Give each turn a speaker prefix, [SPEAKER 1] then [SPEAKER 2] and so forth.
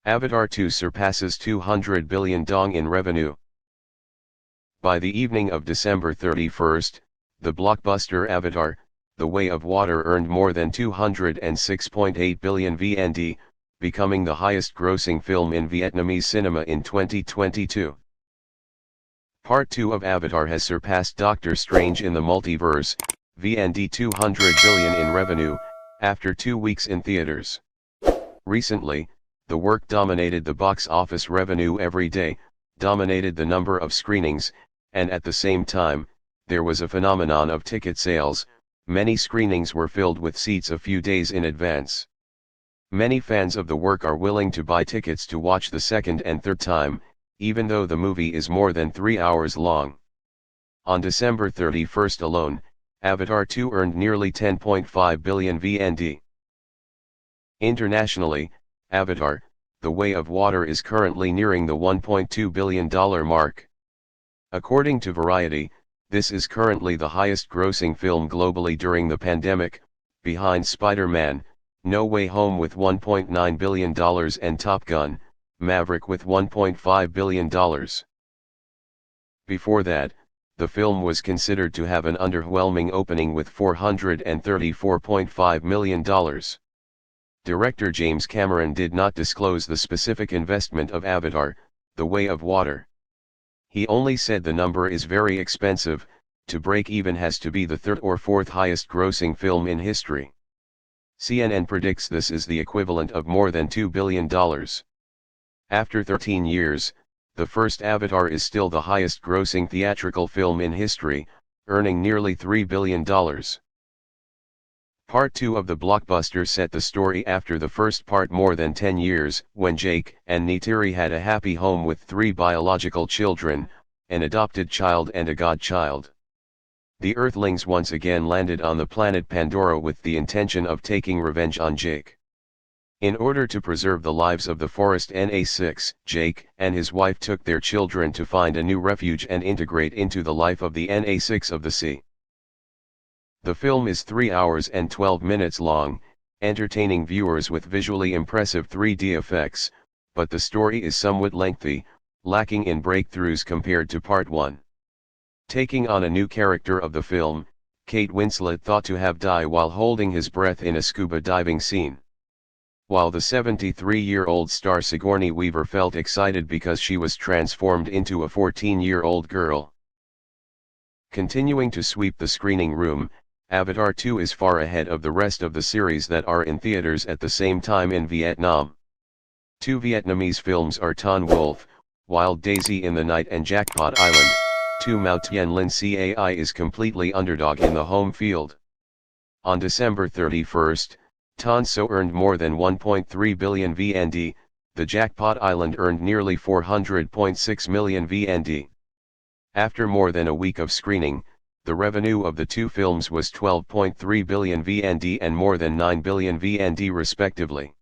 [SPEAKER 1] Avatar 2 surpasses 200 billion dong in revenue. By the evening of December 31st, the blockbuster Avatar, The Way of Water earned more than 206.8 billion VND, becoming the highest-grossing film in Vietnamese cinema in 2022. Part 2 of Avatar has surpassed Doctor Strange in the Multiverse, VND 200 billion in revenue, after 2 weeks in theaters. Recently, the work dominated the box office revenue every day, dominated the number of screenings, and at the same time, there was a phenomenon of ticket sales. Many screenings were filled with seats a few days in advance. Many fans of the work are willing to buy tickets to watch the second and third time, even though the movie is more than 3 hours long. On December 31st alone, Avatar 2 earned nearly 10.5 billion VND. Internationally, Avatar, The Way of Water is currently nearing the $1.2 billion mark. According to Variety, this is currently the highest-grossing film globally during the pandemic, behind Spider-Man, No Way Home with $1.9 billion and Top Gun, Maverick with $1.5 billion. Before that, the film was considered to have an underwhelming opening with $434.5 million. Director James Cameron did not disclose the specific investment of Avatar, The Way of Water. He only said the number is very expensive. To break even has to be the third or fourth highest grossing film in history. CNN predicts this is the equivalent of more than $2 billion. After 13 years, the first Avatar is still the highest grossing theatrical film in history, earning nearly $3 billion. Part 2 of the blockbuster set the story after the first part more than 10 years, when Jake and Neytiri had a happy home with 3 biological children, an adopted child and a godchild. The Earthlings once again landed on the planet Pandora with the intention of taking revenge on Jake. In order to preserve the lives of the forest Na6, Jake and his wife took their children to find a new refuge and integrate into the life of the Na6 of the sea. The film is 3 hours and 12 minutes long, entertaining viewers with visually impressive 3D effects, but the story is somewhat lengthy, lacking in breakthroughs compared to Part 1. Taking on a new character of the film, Kate Winslet thought to have died while holding his breath in a scuba diving scene. While the 73-year-old star Sigourney Weaver felt excited because she was transformed into a 14-year-old girl. Continuing to sweep the screening room, Avatar 2 is far ahead of the rest of the series that are in theaters at the same time in Vietnam. 2 Vietnamese films are Ton Wolf, Wild Daisy in the Night and Jackpot Island. 2 Mao Tien Lin Cai is completely underdog in the home field. On December 31st, Ton So earned more than 1.3 billion VND, the Jackpot Island earned nearly 400.6 million VND. After more than a week of screening, the revenue of the 2 films was 12.3 billion VND and more than 9 billion VND respectively.